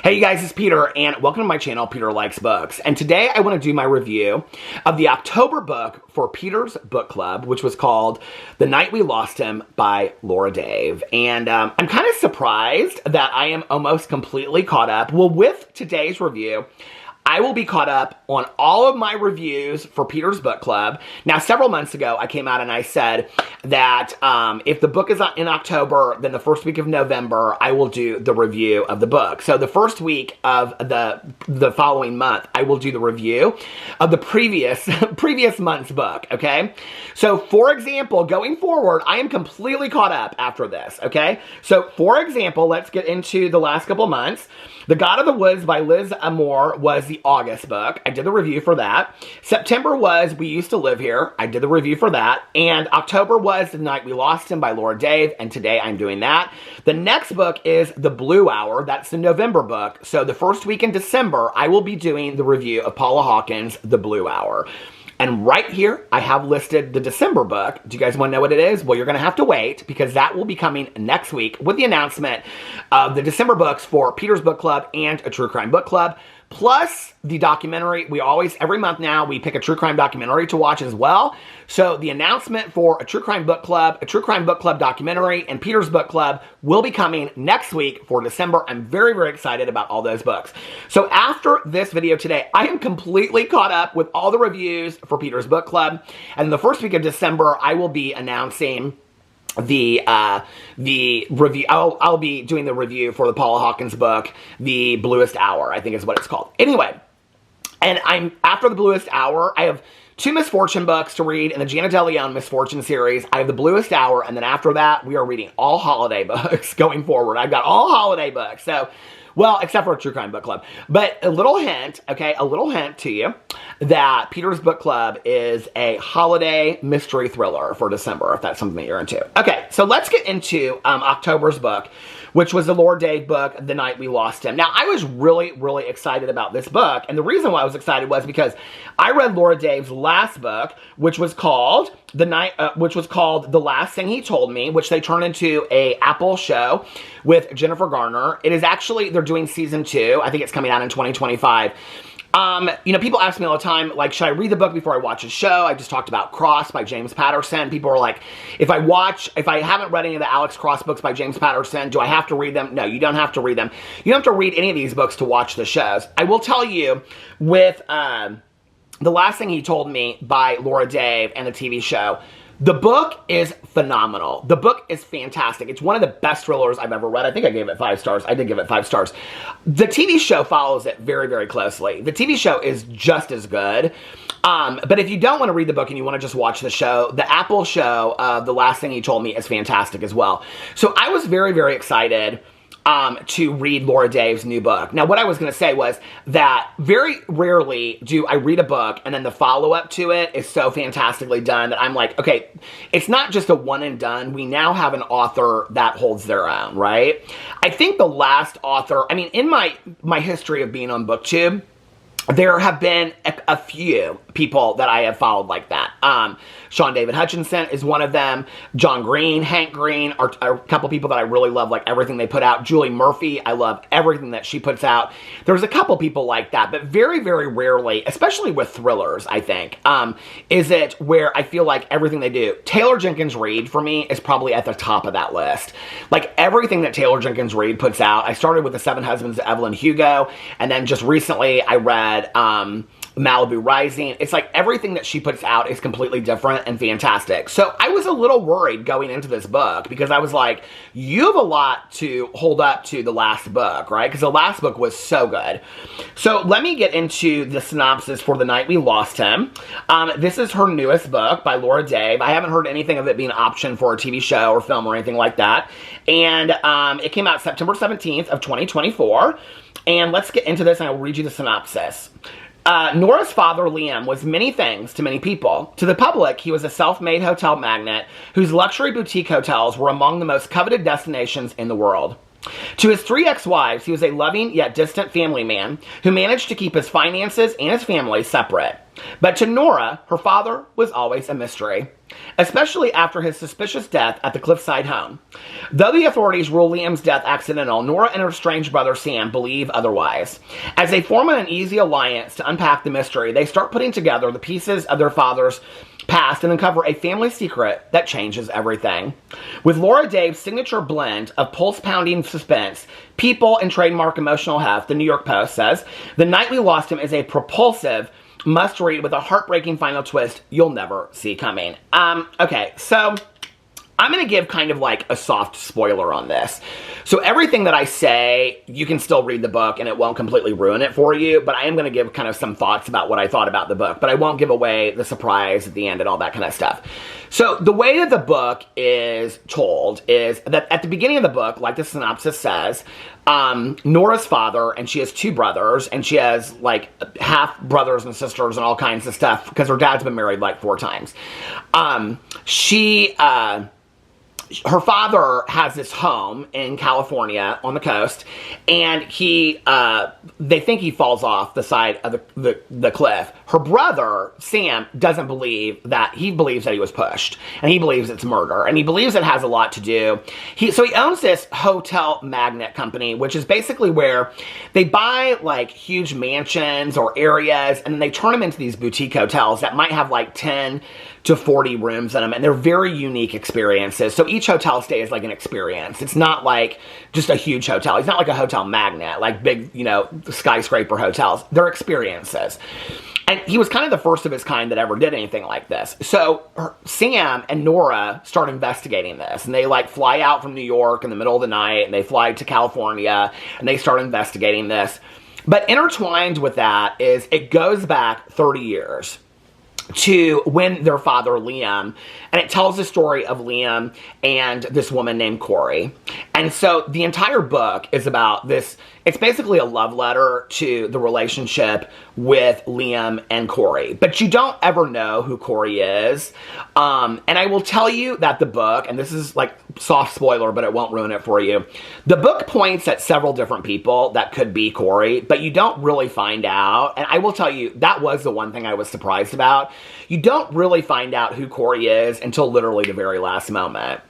Hey you guys, it's Peter, and welcome to my channel, Peter Likes Books. And today I want to do my review of the October book for Peter's Book Club, which was called The Night We Lost Him by Laura Dave. And I'm kind of surprised that I am almost completely caught up. Well, with today's review, I will be caught up on all of my reviews for Peter's Book Club. Now, several months ago, I came out and I said that if the book is in October, then the first week of November, I will do the review of the book. So the first week of the following month, I will do the review of the previous month's book, okay? So, for example, going forward, I am completely caught up after this, okay? So, for example, let's get into the last couple months. The God of the Woods by Liz Amour was the August book. I did the review for that. September was We Used to Live Here. I did the review for that. And October was The Night We Lost Him by Laura Dave. And today I'm doing that. The next book is The Blue Hour. That's the November book. So the first week in December, I will be doing the review of Paula Hawkins' The Blue Hour. And right here, I have listed the December book. Do you guys want to know what it is? Well, you're going to have to wait because that will be coming next week with the announcement of the December books for Peter's Book Club and a True Crime Book Club. Plus the documentary. We always, every month now, we pick a true crime documentary to watch as well. So the announcement for a True Crime Book Club, a True Crime Book Club documentary, and Peter's Book Club will be coming next week for December. I'm very, very excited about all those books. So after this video today, I am completely caught up with all the reviews for Peter's Book Club. And the first week of December, I will be announcing the review. I'll be doing the review for the Paula Hawkins book, The Bluest Hour, I think is what it's called. Anyway, and after The Bluest Hour, I have two Misfortune books to read in the Jana DeLeon Misfortune series. I have The Bluest Hour, and then after that, we are reading all holiday books going forward. I've got all holiday books, so, well, except for a True Crime Book Club. But a little hint, okay, a little hint to you that Peter's Book Club is a holiday mystery thriller for December, if that's something that you're into. Okay, so let's get into October's book, which was the Laura Dave book, The Night We Lost Him. Now, I was really, really excited about this book, and the reason why I was excited was because I read Laura Dave's last book, which was called The Last Thing He Told Me, which they turned into a Apple show with Jennifer Garner. It is actually, they're doing season 2. I think it's coming out in 2025. You know, people ask me all the time, like, should I read the book before I watch a show? I just talked about Cross by James Patterson. People are like, if I haven't read any of the Alex Cross books by James Patterson, do I have to read them? No, you don't have to read them. You don't have to read any of these books to watch the shows. I will tell you, with The Last Thing He Told Me by Laura Dave and the TV show, the book is phenomenal. The book is fantastic. It's one of the best thrillers I've ever read. I think I gave it 5 stars. I did give it 5 stars. The TV show follows it very, very closely. The TV show is just as good. But if you don't want to read the book and you want to just watch the show, the Apple show, The Last Thing He Told Me, is fantastic as well. So I was very, very excited to read Laura Dave's new book. Now, what I was going to say was that very rarely do I read a book and then the follow-up to it is so fantastically done that I'm like, okay, it's not just a one and done. We now have an author that holds their own, right? I think the last author, I mean, in my history of being on BookTube, there have been a few people that I have followed like that. Sean David Hutchinson is one of them. John Green, Hank Green are a couple people that I really love, like everything they put out. Julie Murphy, I love everything that she puts out. There's a couple people like that, but very, very rarely, especially with thrillers, I think, is it where I feel like everything they do. Taylor Jenkins Reid, for me, is probably at the top of that list. Like everything that Taylor Jenkins Reid puts out. I started with The 7 Husbands of Evelyn Hugo, and then just recently I read Malibu Rising. It's like everything that she puts out is completely different and fantastic. So I was a little worried going into this book because I was like, you have a lot to hold up to the last book, right? Because the last book was so good. So let me get into the synopsis for The Night We Lost Him. This is her newest book by Laura Dave. I haven't heard anything of it being an option for a TV show or film or anything like that. And it came out September 17th of 2024. And let's get into this and I'll read you the synopsis. Nora's father, Liam, was many things to many people. To the public, he was a self-made hotel magnate whose luxury boutique hotels were among the most coveted destinations in the world. To his 3 ex-wives, he was a loving yet distant family man who managed to keep his finances and his family separate. But to Nora, her father was always a mystery, especially after his suspicious death at the cliffside home. Though the authorities rule Liam's death accidental, Nora and her strange brother Sam believe otherwise. As they form an uneasy alliance to unpack the mystery, they start putting together the pieces of their father's past and uncover a family secret that changes everything. With Laura Dave's signature blend of pulse-pounding suspense, people, and trademark emotional heft, the New York Post says, The Night We Lost Him is a propulsive must-read with a heartbreaking final twist you'll never see coming. Okay, so I'm going to give kind of like a soft spoiler on this. So everything that I say, you can still read the book and it won't completely ruin it for you, but I am going to give kind of some thoughts about what I thought about the book, but I won't give away the surprise at the end and all that kind of stuff. So the way that the book is told is that at the beginning of the book, like the synopsis says, Nora's father, and she has two brothers, and she has like half brothers and sisters and all kinds of stuff because her dad's been married like 4 times. Her father has this home in California on the coast, and they think he falls off the side of the cliff. Her brother, Sam, doesn't believe that. He believes that he was pushed, and he believes it's murder, and he believes it has a lot to do. So he owns this hotel magnet company, which is basically where they buy like huge mansions or areas, and then they turn them into these boutique hotels that might have like 10 to 40 rooms in them, and they're very unique experiences. So each hotel stay is like an experience. It's not like just a huge hotel. It's not like a hotel magnet, like big, skyscraper hotels. They're experiences. And he was kind of the first of his kind that ever did anything like this. So Sam and Nora start investigating this, and they like fly out from New York in the middle of the night, and they fly to California, and they start investigating this. But intertwined with that is it goes back 30 years. To when their father, Liam, and it tells the story of Liam and this woman named Corey. And so the entire book is about this. It's basically a love letter to the relationship with Liam and Corey. But you don't ever know who Corey is. And I will tell you that the book, and this is like soft spoiler, but it won't ruin it for you. The book points at several different people that could be Corey, but you don't really find out. And I will tell you, that was the one thing I was surprised about. You don't really find out who Corey is until literally the very last moment.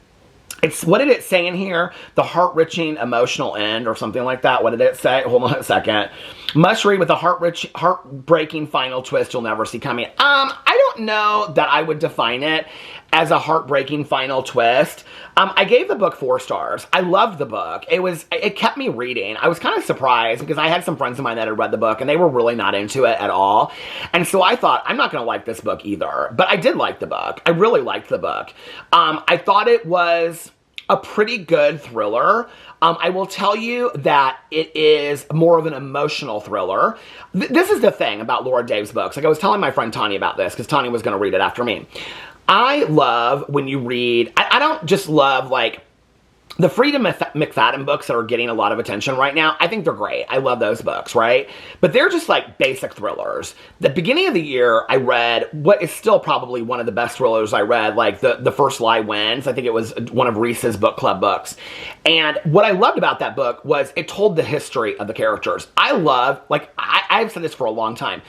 What did it say in here? The heart-wrenching emotional end or something like that. What did it say? Hold on a second. Must read with a heartbreaking final twist you'll never see coming. I don't know that I would define it as a heartbreaking final twist. I gave the book 4 stars. I loved the book. It kept me reading. I was kind of surprised because I had some friends of mine that had read the book and they were really not into it at all. And so I thought, I'm not going to like this book either. But I did like the book. I really liked the book. I thought it was a pretty good thriller. I will tell you that it is more of an emotional thriller. This is the thing about Laura Dave's books. Like I was telling my friend Tanya about this because Tanya was going to read it after me. I love when you read, I don't just love like the Freedom McFadden books that are getting a lot of attention right now. I think they're great. I love those books, right? But they're just like basic thrillers. The beginning of the year, I read what is still probably one of the best thrillers I read, like The First Lie Wins. I think it was one of Reese's book club books. And what I loved about that book was it told the history of the characters. I've said this for a long time.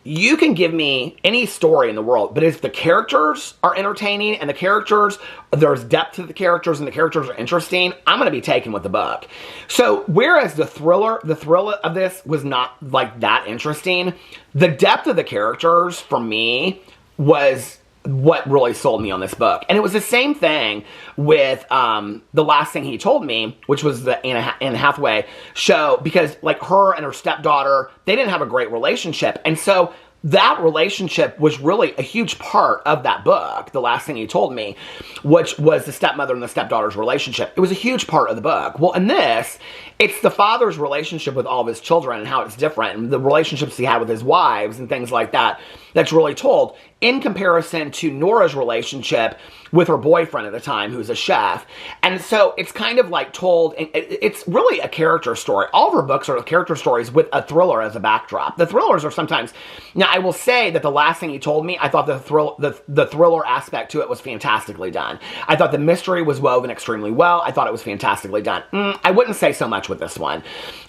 You can give me any story in the world, but if the characters are entertaining and there's depth to the characters and the characters are interesting, I'm going to be taken with the book. So whereas the thrill of this was not like that interesting, the depth of the characters for me was what really sold me on this book. And it was the same thing with The Last Thing He Told Me, which was the Anne Hathaway show, because like her and her stepdaughter, they didn't have a great relationship. And so that relationship was really a huge part of that book, The Last Thing He Told Me, which was the stepmother and the stepdaughter's relationship. It was a huge part of the book. Well, in this, it's the father's relationship with all of his children and how it's different, and the relationships he had with his wives and things like that, that's really told in comparison to Nora's relationship with her boyfriend at the time, who's a chef. And so it's kind of like told, it's really a character story. All of her books are character stories with a thriller as a backdrop. The thrillers are sometimes, now I will say that The Last Thing He Told Me, I thought the thriller aspect to it was fantastically done. I thought the mystery was woven extremely well. I thought it was fantastically done. I wouldn't say so much with this one.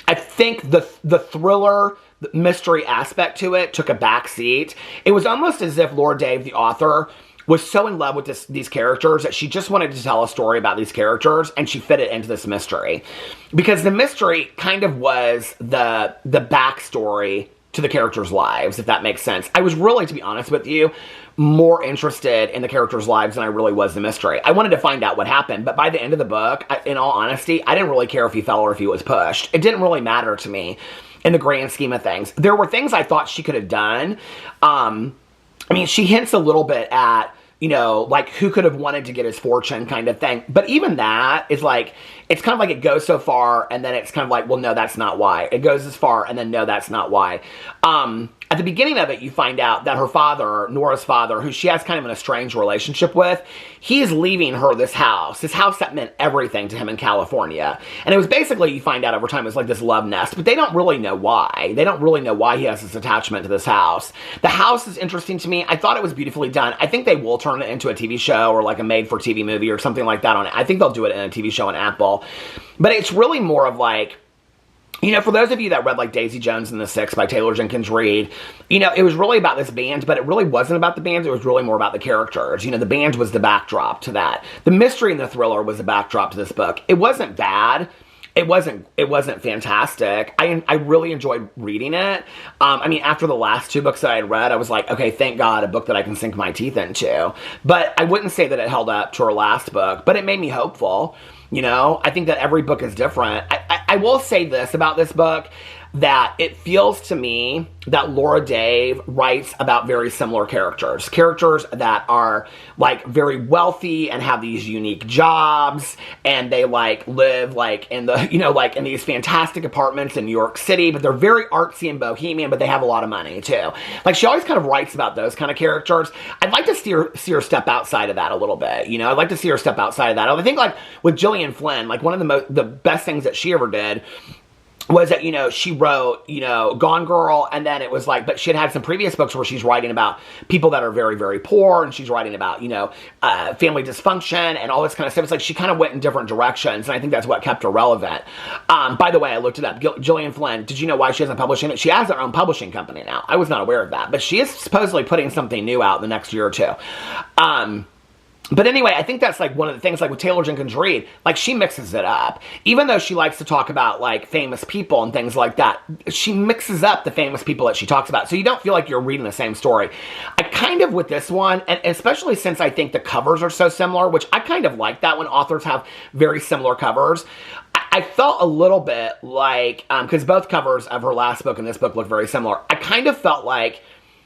I think the thriller, mystery aspect to it took a back seat. It was almost as if Laura Dave, the author, was so in love with these characters that she just wanted to tell a story about these characters, and she fit it into this mystery. Because the mystery kind of was the backstory to the characters' lives, if that makes sense. I was really, to be honest with you, more interested in the characters' lives than I really was the mystery. I wanted to find out what happened, but by the end of the book, in all honesty, I didn't really care if he fell or if he was pushed. It didn't really matter to me in the grand scheme of things. There were things I thought she could have done. I mean, she hints a little bit at, you know, like who could have wanted to get his fortune kind of thing. But even that is like, it's kind of like it goes so far and then it's kind of like, well, no, that's not why. It goes as far and then no, that's not why. At the beginning of it, you find out that her father, Nora's father, who she has kind of an estranged relationship with, he's leaving her this house that meant everything to him in California. And it was basically, you find out over time, it's like this love nest, but they don't really know why. They don't really know why he has this attachment to this house. The house is interesting to me. I thought it was beautifully done. I think they will turn it into a TV show or like a made-for-TV movie or something like that on it. I think they'll do it in a TV show on Apple. But it's really more of like, you know, for those of you that read like Daisy Jones and the Six by Taylor Jenkins Reid, you know, it was really about this band, but it really wasn't about the band. It was really more about the characters. You know, the band was the backdrop to that. The mystery and the thriller was the backdrop to this book. It wasn't bad. It wasn't fantastic. I really enjoyed reading it. I mean, after the last two books that I had read, I was like, okay, thank God, a book that I can sink my teeth into. But I wouldn't say that it held up to her last book, but it made me hopeful. You know, I think that every book is different. I will say this about this book, that it feels to me that Laura Dave writes about very similar characters. Characters that are, like, very wealthy and have these unique jobs, and they, like, live, like, in the, you know, like, in these fantastic apartments in New York City, but they're very artsy and bohemian, but they have a lot of money, too. Like, she always kind of writes about those kind of characters. I'd like to see her step outside of that a little bit, you know? I'd like to see her step outside of that. I think, like, with Gillian Flynn, like, one of the best things that she ever did was that, you know, she wrote, you know, Gone Girl, and then it was like, but she had some previous books where she's writing about people that are very, very poor, and she's writing about, you know, family dysfunction and all this kind of stuff. It's like she kind of went in different directions, and I think that's what kept her relevant. By the way, I looked it up. Gillian Flynn, did you know why she hasn't published it? She has her own publishing company now. I was not aware of that, but she is supposedly putting something new out in the next year or two. But anyway, I think that's like one of the things, like with Taylor Jenkins Reid, like she mixes it up. Even though she likes to talk about like famous people and things like that, she mixes up the famous people that she talks about. So you don't feel like you're reading the same story. I kind of, with this one, and especially since I think the covers are so similar, which I kind of like that when authors have very similar covers, I felt a little bit like, because both covers of her last book and this book look very similar, I kind of felt like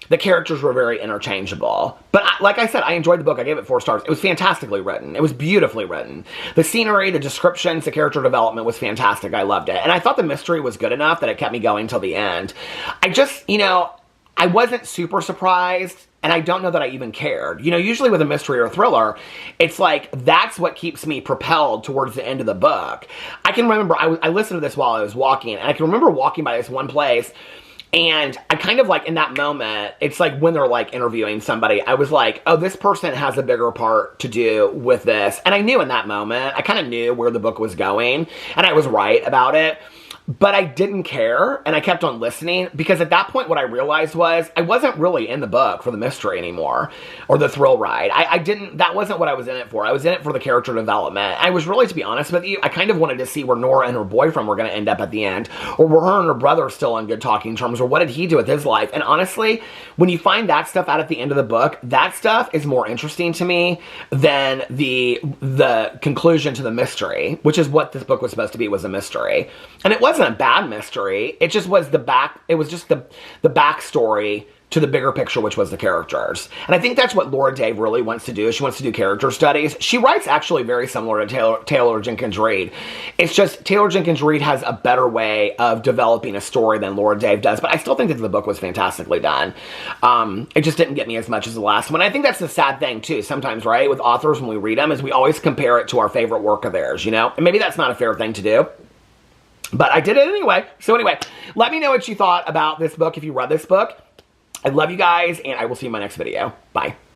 the characters were very interchangeable. But like I said, I enjoyed the book. I gave it 4 stars. It was fantastically written. It was beautifully written. The scenery, the descriptions, the character development was fantastic. I loved it. And I thought the mystery was good enough that it kept me going till the end. I just, you know, I wasn't super surprised, and I don't know that I even cared. You know, usually with a mystery or a thriller, it's like, that's what keeps me propelled towards the end of the book. I can remember, I listened to this while I was walking, and I can remember walking by this one place, and I kind of like, in that moment, it's like when they're like interviewing somebody, I was like, oh, this person has a bigger part to do with this. And I knew in that moment, I kind of knew where the book was going, and I was right about it. But I didn't care, and I kept on listening, because at that point what I realized was I wasn't really in the book for the mystery anymore, or the thrill ride. That wasn't what I was in it for. I was in it for the character development. I was really, to be honest with you, I kind of wanted to see where Nora and her boyfriend were going to end up at the end, or were her and her brother still on good talking terms, or what did he do with his life? And honestly, when you find that stuff out at the end of the book, that stuff is more interesting to me than the conclusion to the mystery, which is what this book was supposed to be, was a mystery. And it wasn't a bad mystery. It just was the backstory to the bigger picture, which was the characters. And I think that's what Laura Dave really wants to do. She wants to do character studies. She writes actually very similar to Taylor Jenkins Reid. It's just Taylor Jenkins Reid has a better way of developing a story than Laura Dave does. But I still think that the book was fantastically done. It just didn't get me as much as the last one. I think that's the sad thing too sometimes, right? With authors, when we read them, is we always compare it to our favorite work of theirs, you know? And maybe that's not a fair thing to do, but I did it anyway. So anyway, let me know what you thought about this book if you read this book. I love you guys, and I will see you in my next video. Bye.